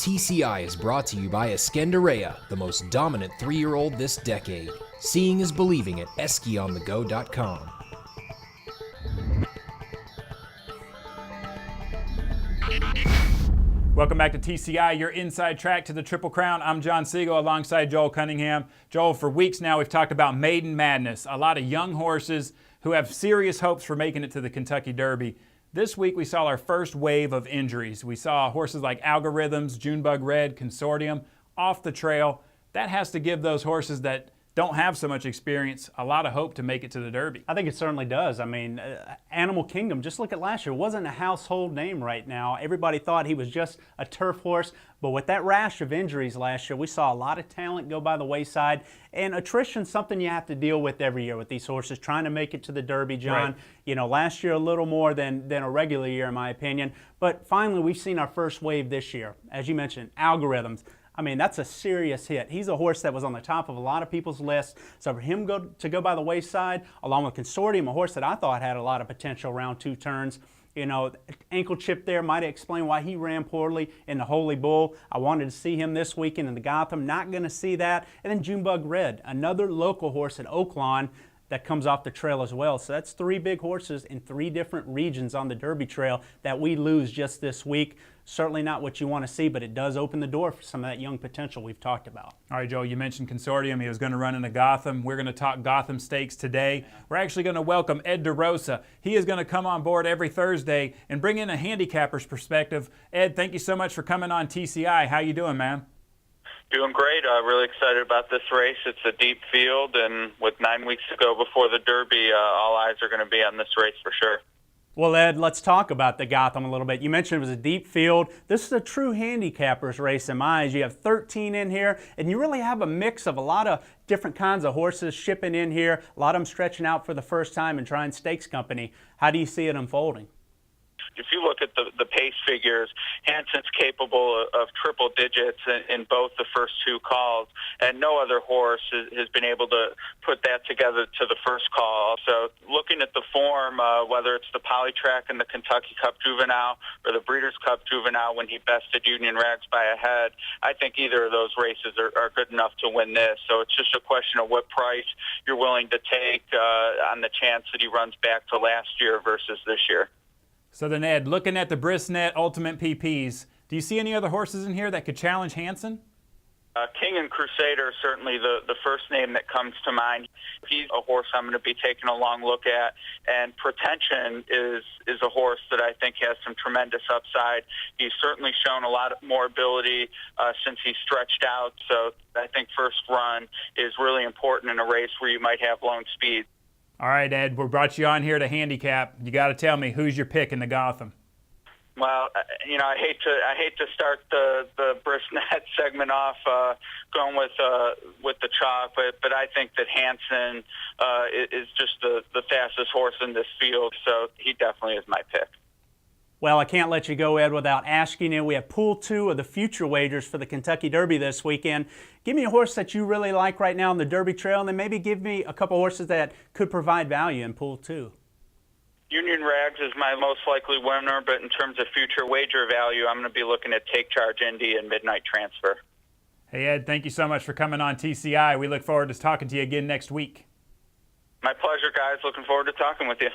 TCI is brought to you by Escandarea, the most dominant 3-year-old this decade. Seeing is believing at eskyonthego.com. Welcome back to TCI, your inside track to the Triple Crown. I'm John Siegel alongside Joel Cunningham. Joel, for weeks now we've talked about maiden madness, a lot of young horses who have serious hopes for making it to the Kentucky Derby. This week we saw our first wave of injuries. We saw horses like Algorithms, Junebug Red, Consortium off the trail. That has to give those horses that don't have so much experience a lot of hope to make it to the Derby. I think it certainly does. I mean, Animal Kingdom, just look at last year, wasn't a household name right now. Everybody thought he was just a turf horse, but with that rash of injuries last year, we saw a lot of talent go by the wayside, and attrition's something you have to deal with every year with these horses, trying to make it to the Derby, John. Right. You know, last year a little more than a regular year, in my opinion, but finally we've seen our first wave this year. As you mentioned, Algorithms. I mean, that's a serious hit. He's a horse that was on the top of a lot of people's lists. So for him to go by the wayside, along with Consortium, a horse that I thought had a lot of potential around 2 turns, you know, ankle chip there might explain why he ran poorly in the Holy Bull. I wanted to see him this weekend in the Gotham. Not going to see that. And then Junebug Red, another local horse at Oaklawn that comes off the trail as well. So that's 3 big horses in 3 different regions on the Derby Trail that we lose just this week. Certainly not what you want to see, but it does open the door for some of that young potential we've talked about. All right, Joe, you mentioned Consortium. He was going to run into Gotham. We're going to talk Gotham Stakes today. We're actually going to welcome Ed DeRosa. He is going to come on board every Thursday and bring in a handicapper's perspective. Ed, thank you so much for coming on TCI. How you doing, man? Doing great. Really excited about this race. It's a deep field, and with 9 weeks to go before the Derby, all eyes are going to be on this race for sure. Well, Ed, let's talk about the Gotham a little bit. You mentioned it was a deep field. This is a true handicapper's race in my eyes. You have 13 in here, and you really have a mix of a lot of different kinds of horses shipping in here, a lot of them stretching out for the first time and trying stakes company. How do you see it unfolding? If you look at the pace figures, Hanson's capable of triple digits in both the first 2 calls, and no other horse has been able to put that together to the first call. So looking at the form, whether it's the Polytrack in the Kentucky Cup Juvenile or the Breeders' Cup Juvenile when he bested Union Rags by a head, I think either of those races are good enough to win this. So it's just a question of what price you're willing to take on the chance that he runs back to last year versus this year. So then, Ed, looking at the Brisnet Ultimate PPs, do you see any other horses in here that could challenge Hanson? King and Crusader are certainly the first name that comes to mind. He's a horse I'm going to be taking a long look at, and Pretension is a horse that I think has some tremendous upside. He's certainly shown a lot more ability since he stretched out, so I think first run is really important in a race where you might have lone speed. All right, Ed, we brought you on here to handicap. You got to tell me, who's your pick in the Gotham? Well, you know, I hate to start the Brisnet segment off going with the chalk, but I think that Hanson is just the fastest horse in this field, so he definitely is my pick. Well, I can't let you go, Ed, without asking you. We have Pool 2 of the future wagers for the Kentucky Derby this weekend. Give me a horse that you really like right now on the Derby Trail, and then maybe give me a couple horses that could provide value in Pool 2. Union Rags is my most likely winner, but in terms of future wager value, I'm going to be looking at Take Charge Indy and Midnight Transfer. Hey, Ed, thank you so much for coming on TCI. We look forward to talking to you again next week. My pleasure, guys. Looking forward to talking with you.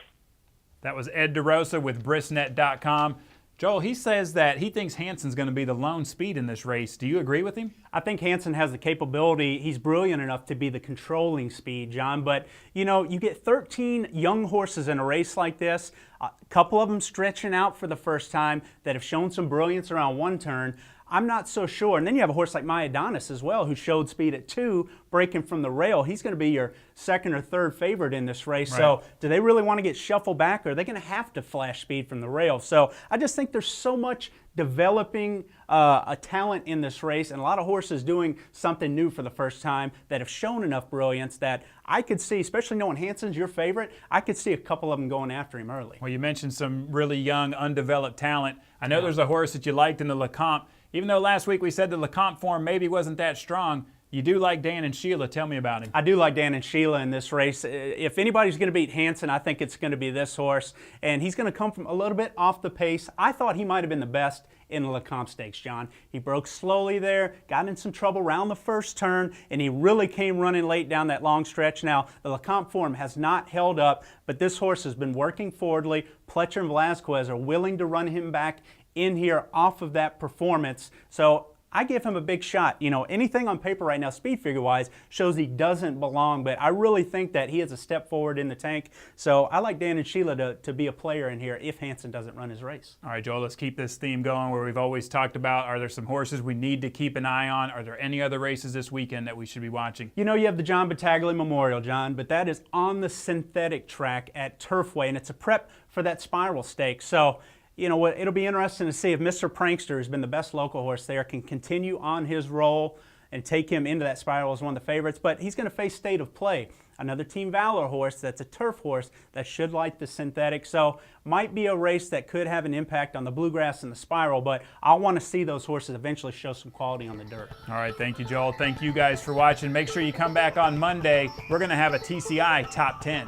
That was Ed DeRosa with Brisnet.com. Joel, he says that he thinks Hanson's going to be the lone speed in this race. Do you agree with him? I think Hanson has the capability. He's brilliant enough to be the controlling speed, John. But, you know, you get 13 young horses in a race like this, a couple of them stretching out for the first time that have shown some brilliance around 1 turn. I'm not so sure. And then you have a horse like My Adonis as well, who showed speed at 2, breaking from the rail. He's going to be your 2nd or 3rd favorite in this race. Right. So do they really want to get shuffled back, or are they going to have to flash speed from the rail? So I just think there's so much developing a talent in this race, and a lot of horses doing something new for the first time that have shown enough brilliance that I could see, especially knowing Hanson's your favorite, I could see a couple of them going after him early. Well, you mentioned some really young, undeveloped talent. I know there's a horse that you liked in the Lecomte. Even though last week we said the Lecomte form maybe wasn't that strong, you do like Dan and Sheila. Tell me about him. I do like Dan and Sheila in this race. If anybody's going to beat Hanson, I think it's going to be this horse. And he's going to come from a little bit off the pace. I thought he might have been the best in the Gotham Stakes, John. He broke slowly there, got in some trouble around the first turn, and he really came running late down that long stretch. Now, the Gotham form has not held up, but this horse has been working forwardly. Pletcher and Velazquez are willing to run him back in here off of that performance. So I give him a big shot. You know, anything on paper right now, speed figure wise, shows he doesn't belong, but I really think that he is a step forward in the tank. So I like Dan and Sheila to be a player in here if Hansen doesn't run his race. All right, Joel, let's keep this theme going where we've always talked about, are there some horses we need to keep an eye on? Are there any other races this weekend that we should be watching? You know, you have the John Battaglia Memorial, John, but that is on the synthetic track at Turfway, and it's a prep for that Spiral Stakes. So, you know what, it'll be interesting to see if Mr. Prankster, who's been the best local horse there, can continue on his role and take him into that Spiral as one of the favorites. But he's going to face State of Play, another Team Valor horse that's a turf horse that should like the synthetic. So might be a race that could have an impact on the Bluegrass and the Spiral, but I want to see those horses eventually show some quality on the dirt. All right, thank you, Joel. Thank you guys for watching. Make sure you come back on Monday. We're going to have a TCI Top 10.